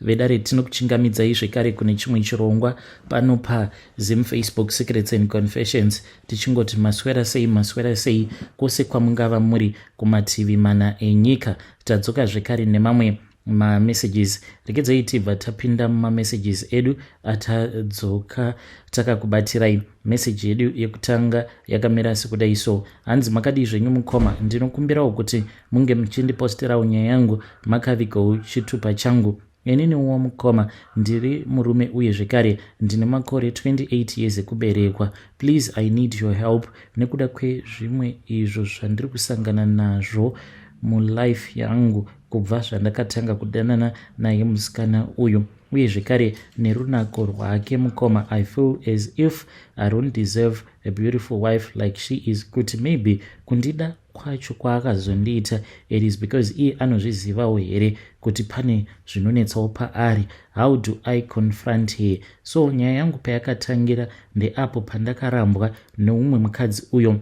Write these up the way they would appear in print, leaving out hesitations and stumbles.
vedare tinokuchingamidzai zvekare kune chimwe chirongwa pano paZim Facebook Secrets and Confessions, tichingoti maswera sei kwose kwamungava muri kumativi mana enyika. Tadzoka zvekare nemamwe messages. Regedzai tibva tapinda messages edu atadzoka takakubatirai. Message yedu yekutanga yakamira sekudai so: hanzi makadii zvenyu mukoma, ndinokumbirawo kuti munge muchindiposterawo nyaya yangu makavigawo chitupa changu. Ininiwo mukoma, ndiri murume uye zvekare ndine makore 28 years ekuberekwa. Please, I need your help nekuda kwezvimwe izvo zvandiri kusangana nazvo mulife yangu kubva zvandakatanga kudanana naye musikana uyu, uye zvekare nerunako rwake mukoma. I feel as if I don't deserve a beautiful wife like she is. Kuti maybe kundida kwacho kwaakazondiita it is because iye anozvizivawo here kuti pane zvinonetsawo paari. How do I confront her? So nyaya yangu payakatangira ndeapo pandakarambwa neumwe mukadzi uyo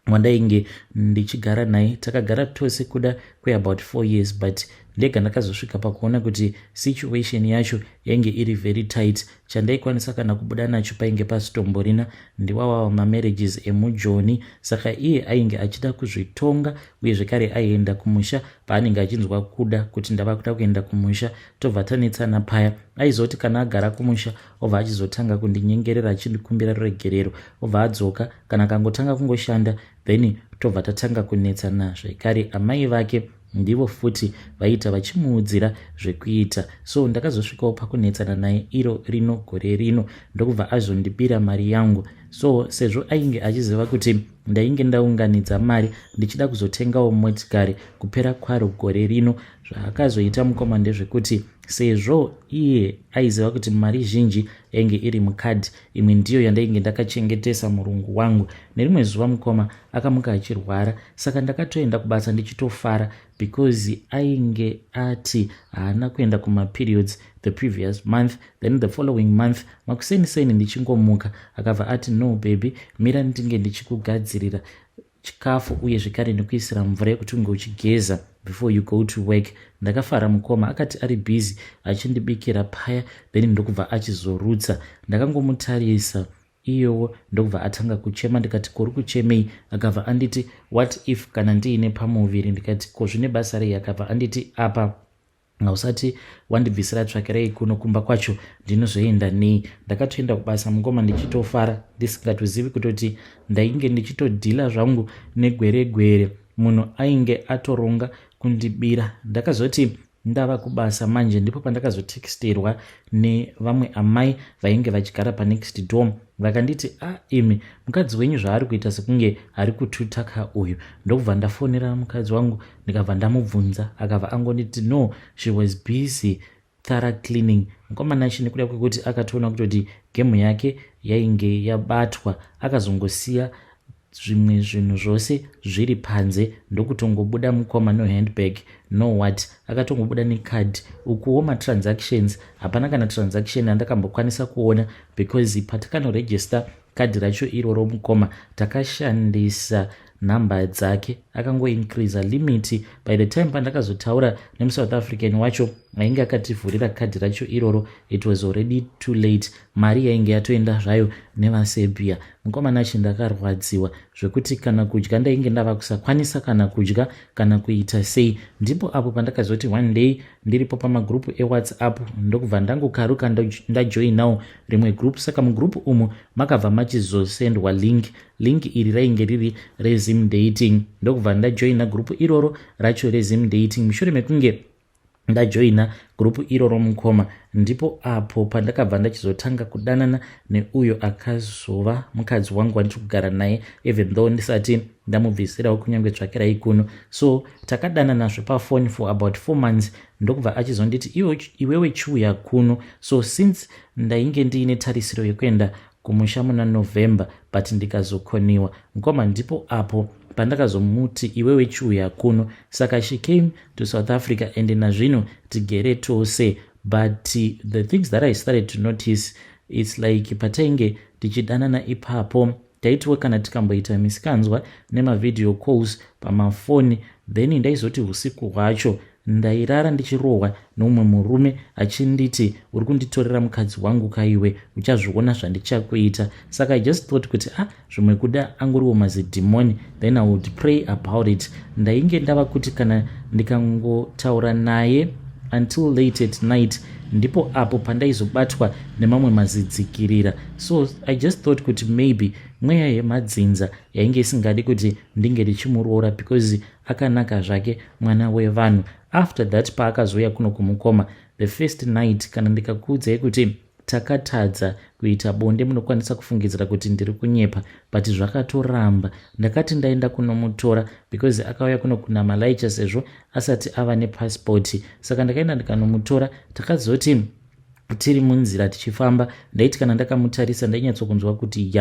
wandainge ndichigara naye. Takagara tose kuda kweabout 4 years, but ndega ndakazosvika pakuona kuti situation yacho yainge iri very tight. Chandaikwanisa kana kubuda nacho painge pasitomborina ndiwawawa mamarriages emujoni. Saka iye ainge achida kuzvitonga uye zvekare aienda kumusha paanenge achinzwa kuda kuti ndava kuda kuenda kumusha. Tobva tanetsana paya. Aizoti kana agara kumusha obva achizotanga kundinyengerera achindikumbira ruregerero, obva adzoka kana kangotanga kungoshanda, then tobva tatanga kunetsana zvekare. Amai vake ndivo futi vaita vachimuudzira zvekuita. So ndakazosvikawo pakunetsana naye iro rino gore rino ndokubva azondibira mari yangu. So sezvo ainge achiziva kuti ndainge ndaunganidza mari ndichida kuzotengawo motikari kupera kwaro gore rino, zvaakazoita mukoma ndezvekuti sezvo iye aiziva kuti mari zhinji yainge iri mukadhi, imwe ndiyo yandainge ndakachengetesa murungu wangu, nerimwe zuva mukoma akamuka achirwara. Saka ndakatoenda kubasa ndichitofara because ainge ati haana kuenda kumaperiods the previous month. Then the following month makuseni ndichingomuka akabva ati no baby, mira ndinge ndichikugadzirira chikafu uye zvekare nekuisira mvura yekuti unge uchigeza before you go to work. Ndakafara mukoma, akati ari busy achindibikira paya, then ndokubva achizorutsa. Ndakangomutarisa iyowo ndokubva atanga kuchema. Ndikati kuri kuchemei? Akabva anditi what if kana ndiine pamuviri? Ndikati ko zvine basa rei? Akabva anditi apa hausati wandibvisira tsvakirai kuno kumba kwacho ndinozoenda nei. Ndakatoenda kubasa mukoma ndichitofara ndisingatozivi kutoti ndainge ndichitodhila zvangu negwere munhu ainge atoronga kundibira. Ndakazoti ndava kubasa manje ndipo pandakazotekstirwa nevamwe amai vainge vachigara panext door, vakanditi imi mukadzi wenyu zvaari kuita sekunge ari kututaka uyu. Ndokubva ndafonera mukadzi wangu ndikabva ndamubvunza, akabva angonditi no, she was busy thorough cleaning. Mukomana chini kuda kwekuti akatoona kutoti gemu yake yainge yabatwa, akazongosiya zvimwe zvinhu zvose zviri panze ndokutongobuda mukoma no handbag no what, akatongobuda nekadhi. Ukuwo matransactions hapana kana transaction andakambokwanisa kuona because patakanoregister kadhi racho iroro mukoma takashandisa nhamba dzake, akangoincreasa limiti. By the time pandakazotaura nemuSouth African wacho ainge akativhurira kadhi racho iroro, it was already too late. Mari yainge yatoenda zvayo nevaSerbia. Mukomana chi ndakarwadziwa zvekuti kana kudya ndainge ndava kusakwanisa kana kudya kana kuita sei. Ndipo apo pandakazoti one day ndiripo pamagrupu eWhatsApp ndokubva ndangokaruka ndajoinawo rimwe group. Saka mugrupu umu makabva machizosendwa link iri rainge riri reZim Dating. Ndokubva ndajoina grupu iroro racho reZim Dating. Mushure mekunge ndajoina grupu iroro mukoma, ndipo apo pandakabva ndachizotanga kudanana neuyo akazova mukadzi wangu wandiri kugara naye, even though ndisati ndamubvisirawo kunyange tsvakirai kuno. So takadananazve pafoni for about 4 months. Ndokubva achizonditi iwewe chiuya kuno. So since ndainge ndiine tarisiro yekuenda kumusha muna November but ndikazokoniwa mukoma, ndipo apo pandakazomuti iwewe chiuya kuno. Saka she came to South Africa and nazvino tigere tose. But the things that I started to notice, it's like patainge tichidanana ipapo taitiwe kana tikamboita misikanzwa nemavideo calls pamafoni, then ndaizoti usiku hwacho ndairara ndichirohwa neumwe murume achinditi uri kunditorera mukadzi wangu kaiwe, uchazviona zvandichakuita. Saka I just thought kuti zvimwe kuda angoriwo mazidhimoni, then I would pray about it. Ndainge ndava kuti kana ndikangotaura naye until late at night ndipo apo pandaizobatwa nemamwe mazidzikirira. So I just thought kuti maybe mweya yemadzinza yainge isingadi kuti ndinge ndichimuroora because akanaka zvake mwana wevanhu. After that paakazoya kuno kumukoma the first night, kana ndikakuudzai kuti takatadza kuita bonde munokwanisa kufungidzira kuti ndiri kunyepa, but zvakatoramba. Ndakati ndaenda kunomutora because akauya kuno kuna Malaicha sezvo asati ava nepasipoti. Saka ndakaenda ndikanomutora, takazoti tiri munzira tichifamba, ndaiti kana ndakamutarisa ndainyatsokunzwa kuti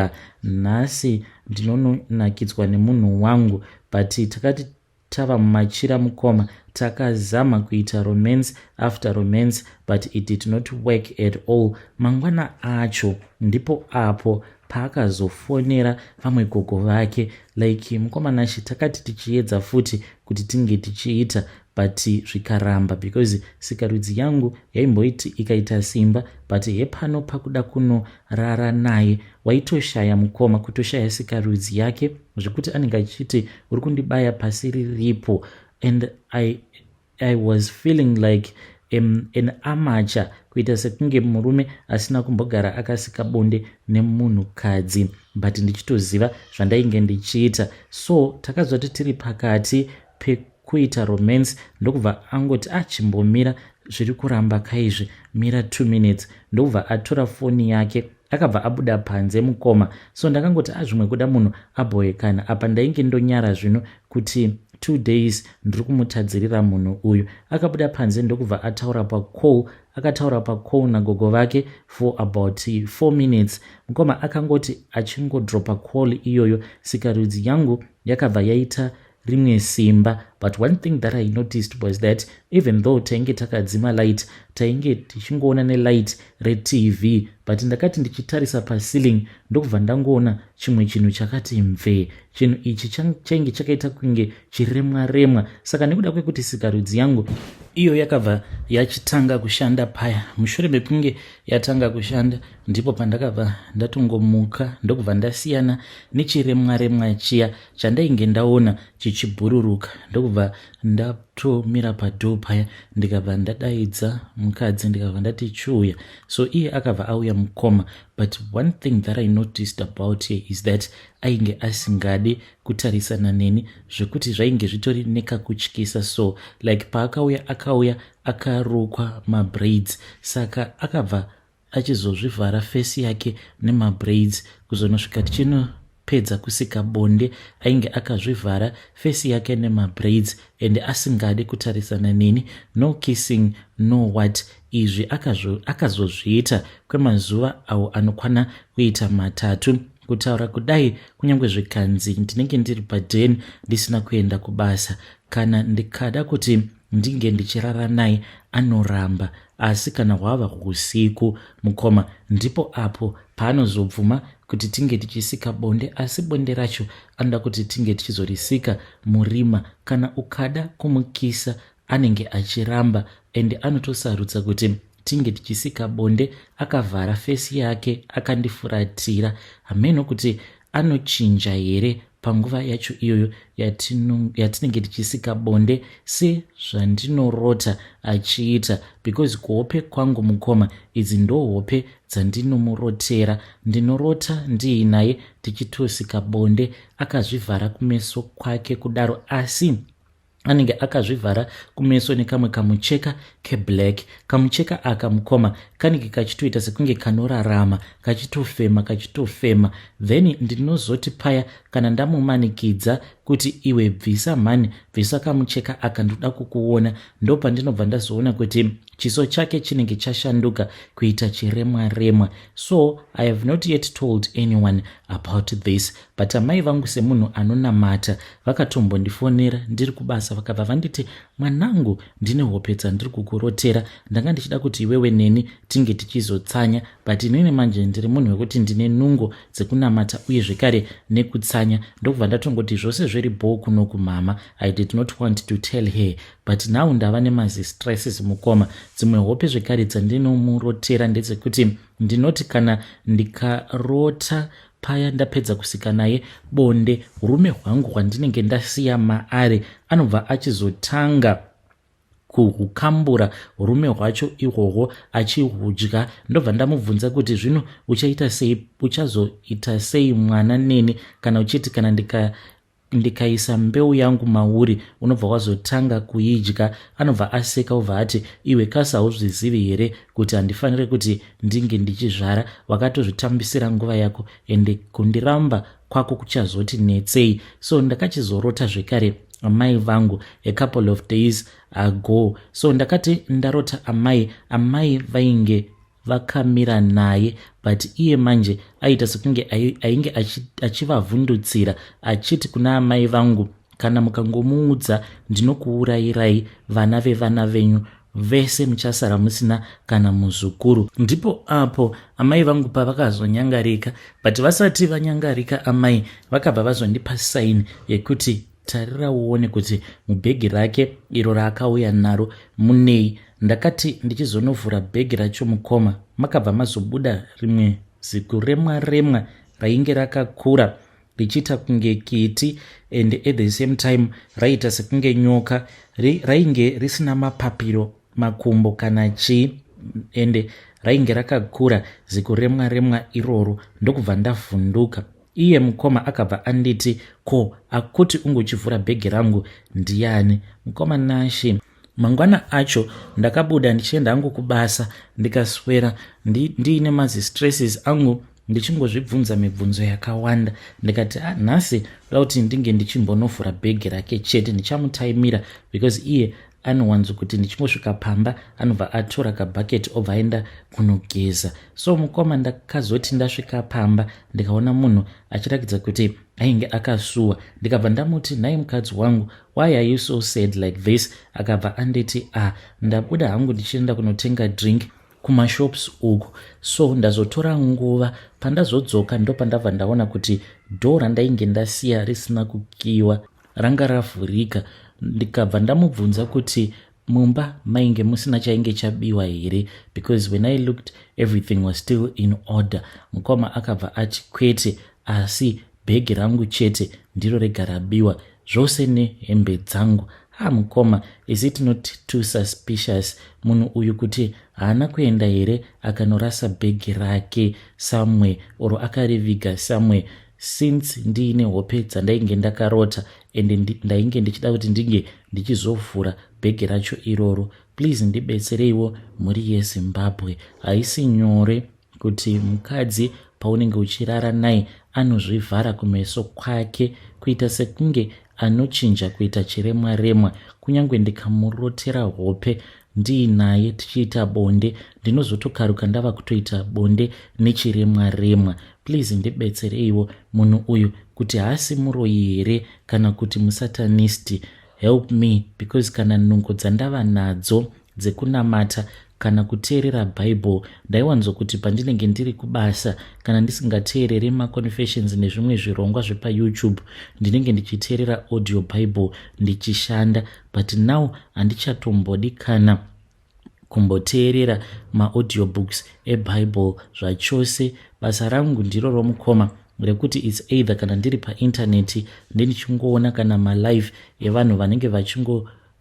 nhasi ndinonakidzwa nemunhu wangu, but takati tava mumachira mukoma takazama kuita romance after romance, but it did not work at all. Mangwana acho ndipo apo paakazofonera vamwe gogo vake, like mukomanashi takati tichiedza futi kuti tinge tichiita, but zvikaramba because sikarudzi yangu yaimboiti ikaita simba, but hepano pakuda kunorara naye waitoshaya mukoma, kutoshaya sikarudzi yake zvekuti anenge achiti uri kundibaya pasi riripo. And I was feeling like an amateur, kuita sekunge murume asina kumbogara akasika bonde nemunhukadzi, but ndichitoziva zvandainge ndichiita. So takazoti tiri pakati pekuita romance ndokubva angoti chimbomira zviri kuramba kaizvi, mira 2 minutes, ndokubva atora foni yake akabva abuda panze mukoma. So ndakangoti zvimwe kuda munhu aboyekana. Apa ndainge ndonyara zvino kuti 2 days ndiri kumutadzirira munhu uyu. Akabuda panze ndokubva ataura pacall, akataura pacall nagogo vake for about 4 minutes. Mukoma akangoti achingodropa call iyoyo, sikarudzi yangu yakabva yaita rimwe simba. But one thing that I noticed was that even though tainge takadzima light, tainge tichingoona nelight reTV, but ndakati ndichitarisa paceiling ndokubva ndangoona chimwe chinhu chakati mve. Chinhu ichi chainge chakaita kunge chiremwa-remwa. Saka nekuda kwekuti sikarudzi yangu iyo yakabva yachitanga kushanda paya, mushure mekunge yatanga kushanda ndipo pandakabva ndatongomuka ndokubva ndasiyana nechiremwa-remwa chiya chandainge ndaona chichibhururuka. Ndokubva ndatomira padhoo paya ndikabva ndadaidza mukadzi ndikabva ndati chiuya. So iye akabva auya mukoma, but one thing that I noticed about here is that ainge asingadi kutarisana neni, zvekuti zvainge zvitori nekakutyisa. So like paakauya akauya akarukwa mabraids, saka akabva achizozvivhara fesi yake nemabraids kuzonosvika tichinopedza kusika bonde ainge akazvivhara fesi yake nemabraids and asingadi kutarisana neni, no kissing no what. Izvi akazozviita kwemazuva awo anokwana kuita 3. Kutaura kudai kunyange zvikanzi ndinenge ndiri padheni ndisina kuenda kubasa, kana ndikada kuti ndinge ndichirara naye anoramba. Asi kana hwava usiku mukoma ndipo apo paanozobvuma kuti tinge tichisika bonde, asi bonde racho anoda kuti tinge tichizorisika murima. Kana ukada kumukisa anenge achiramba and anotosarudza kuti tinge tichisika bonde akavhara fesi yake akandifuratira. Hameno kuti anochinja here panguva yacho iyoyo yatinenge tichisika bonde sezvandinorota achiita, because kuhope kwangu mukoma idzi ndo hope dzandinomurotera. Ndinorota ndiinaye tichitosika bonde akazvivhara kumeso kwake kudaro, asi anenge akazvivhara kumeso nekamwe kamucheka keblack. Kamucheka aka mukoma kanenge kachitoita sekunge kanorarama kachitofema. Then ndinozoti paya kana ndamumanikidza kuti iwe bvisa mhani, bvisa kamucheka aka ndoda kukuona, ndopa ndinobva ndazoona kuti chiso chake chinenge chashanduka kuita chiremwa-remwa. So I have not yet told anyone about this, but amai vangu semunhu anonamata vakatombondifonera ndiri kubasa vakabva vanditi mwanangu, ndine hope dzandiri kukurotera, ndanga ndichida kuti iwewe neni tinge tichizotsanya, but inini manje ndiri munhu wekuti ndine nungo dzekunamata uye zvekare nekutsanya. Ndokubva ndatongoti zvose zviri bho kuno kumama. I did not want to tell her, but now ndava nemazistresses mukoma. Dzimwe hope zvekare dzandinomurotera ndedzekuti ndinoti kana ndikarota paya ndapedza kusika naye bonde, rume hwangu hwandinenge ndasiya maari anobva achizotanga kuhukambura rume hwacho ihwohwo achihudya. Ndobva ndamubvunza kuti zvino uchazoita sei mwana neni kana uchiti kana ndikaisa mbeu yangu mauri unobva wazotanga kuidya. Anobva aseka ubva ati iwe kasi hauzvizivi here kuti handifanire kuti ndinge ndichizvara, wakatozvitambisira nguva yako ende kundiramba kwako kuchazoti netsei. So ndakachizorota zvekare amai vangu a couple of days ago. So ndakati ndarota amai vainge vakamira naye, but iye manje aita sekunge ainge achivavhundutsira achiti kuna amai vangu, kana mukangomuudza ndinokuurayirai vana vevana venyu vese muchasara musina kana muzukuru. Ndipo apo amai vangu pavakazonyangarika, but vasati vanyangarika amai vakabva vazondipa saini yekuti tarira uone kuti mubhegi rake iro raakauya naro munei. Ndakati ndichizonovhura bhegi racho mukoma, makabva mazobuda rimwe ziku remwa rainge rakakura richiita kunge kiti, and at the same time raita sekunge nyoka, rainge risina mapapiro makumbo kana chii, ende rainge rakakura ziku remwa iroro. Ndokubva ndavhunduka. Iye mukoma akabva anditi, ko akuti ungochivhura bhegi rangu ndiani? Mukoma nashi. Mangwana acho ndakabuda ndichienda hangu kubasa, ndikaswera ndiine mazistresses angu ndichingozvibvunza mibvunzo yakawanda. Ndikati nhasi toda kuti ndinge ndichimbonovhura bhegi rake chete, ndichamutaimira because iye anowanzo kuti ndichingosvika pamba anobva atora kabhaketi obva aenda kunogeza. So mukoma ndakazoti ndasvika pamba ndikaona munhu achirakidza kuti ainge akasuwa, ndikabva ndamuti, nhai mukadzi wangu, why are you so sad like this? Akabva anditi ndabuda hangu ndichienda kunotenga drink kumashops uku, so ndazotora nguva. Pandazodzoka ndo pandabva ndaona kuti dhoo randainge ndasiya risina kukiwa ranga ravhurika. Ndikabva ndamubvunza kuti mumba mainge musina chainge chabiwa here, because when I looked everything was still in order. Mukoma akabva ati kwete, asi bhegi rangu chete ndiro rega rabiwa, zvose nehembe dzangu. Mukoma, is it not too suspicious munhu uyu kuti haana kuenda here akanorasa bhegi rake somewhere oro akariviga somewhere, since ndiine hope dzandainge ndakarota ende ndainge ndichida kuti ndinge ndichizovhura bhegi racho iroro. Please ndibetsereiwo muri yeZimbabwe. Haisi nyore kuti mukadzi paunenge uchirara naye anozvivhara kumeso kwake kuita sekunge anochinja kuita chiremwa. Kunyange ndikamurotera hope ndiinaye tichiita bonde, ndinozotokaruka ndava kutoita bonde nechiremwa. Please ndibetsereiwo munhu uyu kuti haasi muroyi here kana kuti musatanisti. Help me, because kana nungo dzandava nadzo dzekunamata kana kuteerera Bible, ndaiwanzo kuti pandinenge ndiri kubasa kana ndisingateereri maconfessions nezvimwe zvirongwa zvepa YouTube, ndinenge ndichiteerera audio Bible ndichishanda, but now handichatombodi kana kumboteerera maaudiobooks eBible zvachose. Basa rangu ndiro romukoma rekuti it's either kana ndiri paintaneti ndichingoona kana malive evanhu vanenge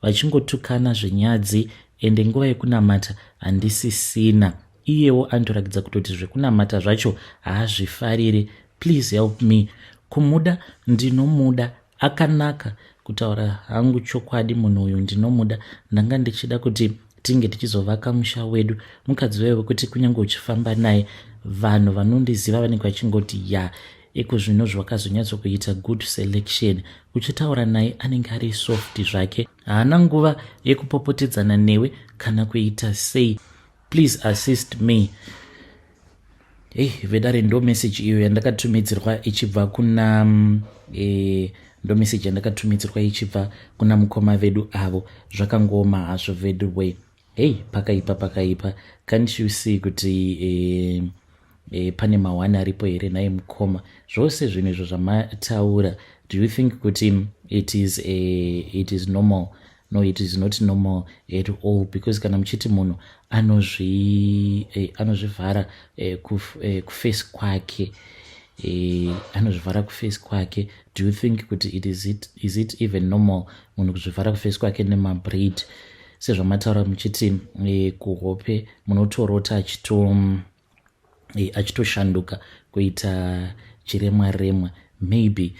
vachingotukana zvenyadzi, ende nguva yekunamata handisisina. Iyewo anotorakidza kutoti zvekunamata zvacho haazvifariri. Please help me. Kumuda ndinomuda, akanaka. Kutaura hangu chokwadi munhu uyu ndinomuda. Ndanga ndichida kuti tinge tichizovaka musha wedu. Mukadzi wewe kuti kunyange uchifamba naye vanhu vanondiziva vanenge vachingoti eko zvino zvakazonyatso kuita good selection. Uchitaura naye anenge ari soft zvake, haana nguva yekupopotedzana newe kana kuita sei. Please assist me. Vedare ndo message iyo yandakatumidzirwa ichibva kuna ndo meseji yandakatumidzirwa ichibva kuna mukoma vedu avo. Zvakangoma hazvo vedu way. Hey, pakaipa can't you see kuti pane mawana aripo here naye mukoma? Zvose zvinhu izvo zvamataura, do you think kuti it is normal? No, it is not normal at all, because kana muchiti munhu anozvivhara kuface kwake, anozvivhara kuface kwake, do you think kuti is it even normal munhu kuzvivhara kuface kwake nemabraid sezvamataura muchiti kuhope munotorota achitoshanduka kuita chiremwa? Maybe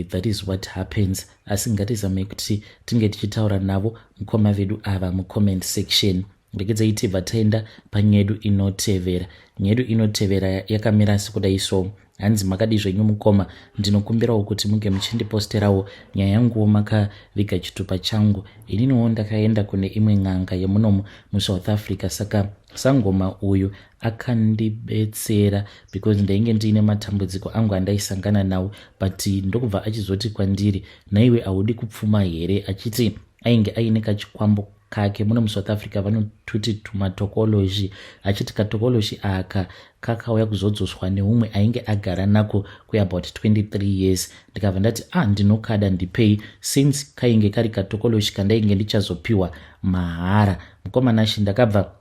that is what happens. Asi ngatizame kuti tinge tichitaura navo mukoma vedu ava mucomment section. Ndikedzai tibva taenda panyedu inotevera. Nyedu inotevera yakamira sekudai so. Hanzi makadi zvenyu mukoma, ndinokumbirawo kuti munge muchindiposterawo nyaya yangu makaviga chitupa changu. Ininiwo ndakaenda kune imwe n'anga yemunomu muSouth Africa, saka sangoma uyu akandibetsera because ndainge ndiine matambudziko angu andaisangana nawo, but ndokubva achizoti kwandiri, naiwe haudi kupfuma here, achiti ainge aine kachikwambo kake. Muno muSouth Africa vanotuti tumatokoloji, achiti katokoloji aka kakauya kuzodzoswa neumwe ainge agara nako kweabout 23 years. Ndikabva ndati ndinokada ndipei, since kainge kari katokoloji kandainge ndichazopiwa mahara. Mukomanashi ndakabva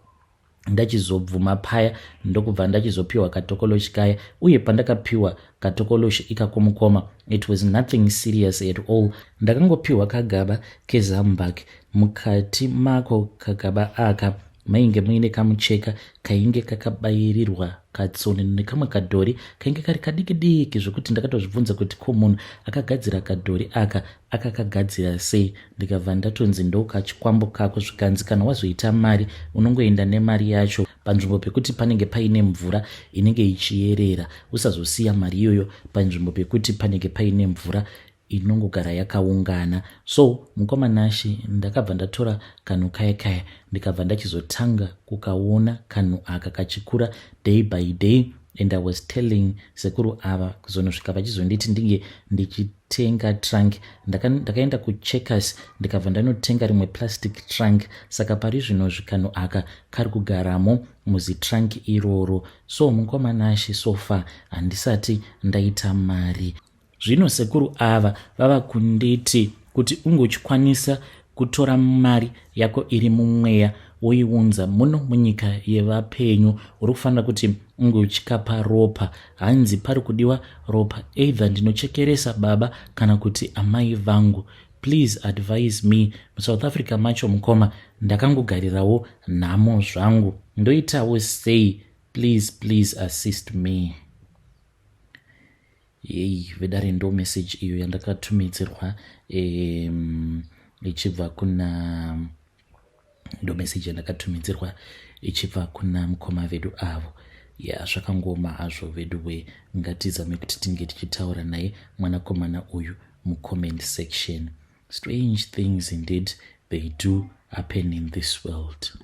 ndachizobvuma paya, ndokubva ndachizopiwa katokoloji kaya, uye pandakapiwa katokoloji ikako mukoma, it was nothing serious at all. Ndakangopiwa kagaba kezambak, mukati mako kagaba aka mainge muine kamucheka kainge kakabayirirwa katsoni nekamwe kadhori kainge kari kadiki zvokuti ndakatozvibvunza kuti ko munhu akagadzira kadhori aka akakagadzira sei. Ndikabva ndatonzi ndokachikwambo kako, zvikanzi kana wazoita mari unongoenda nemari yacho panzvimbo pekuti panenge paine mvura inenge ichiyerera, usazosiya mari iyoyo panzvimbo pekuti panenge paine mvura inongogara yakaungana. So mukomanashi ndakabva ndatora kanhu kaya ndikabva ndachizotanga kukaona kanhu aka kachikura day by day, and I was telling sekuru ava kuzonosvika vachizonditi ndinge ndichitenga trunk. Ndakaenda kuCheckers ndikabva ndanotenga rimwe plastic trunk, saka pari zvino zvikanhu aka kari kugaramo muzitrunk iroro. So mukomanashi so far handisati ndaita mari. Zvino sekuru ava vava kunditi kuti ungechikwanisa kutora mari yako iri mumweya woiunza muno munyika yevapenyu, uri kufanira kuti ungechikapa ropa. Hanzi pari kudiwa ropa either ndinochekeresa baba kana kuti amai vangu. Please advise me. MuSouth Africa macho mukoma ndakangogarirawo nhamo zvangu, ndoitawo sei? Please assist me. Vedare ndo message iyo yandakatumidzirwa ichibva kuna ndo message yandakatumidzirwa ichibva kuna mukoma vedu avo. Zvakangoma hazvo vedu we, ngatizame kuti tinge tichitaura naye mwanakomana uyu mucomment section. Strange things indeed they do happen in this world.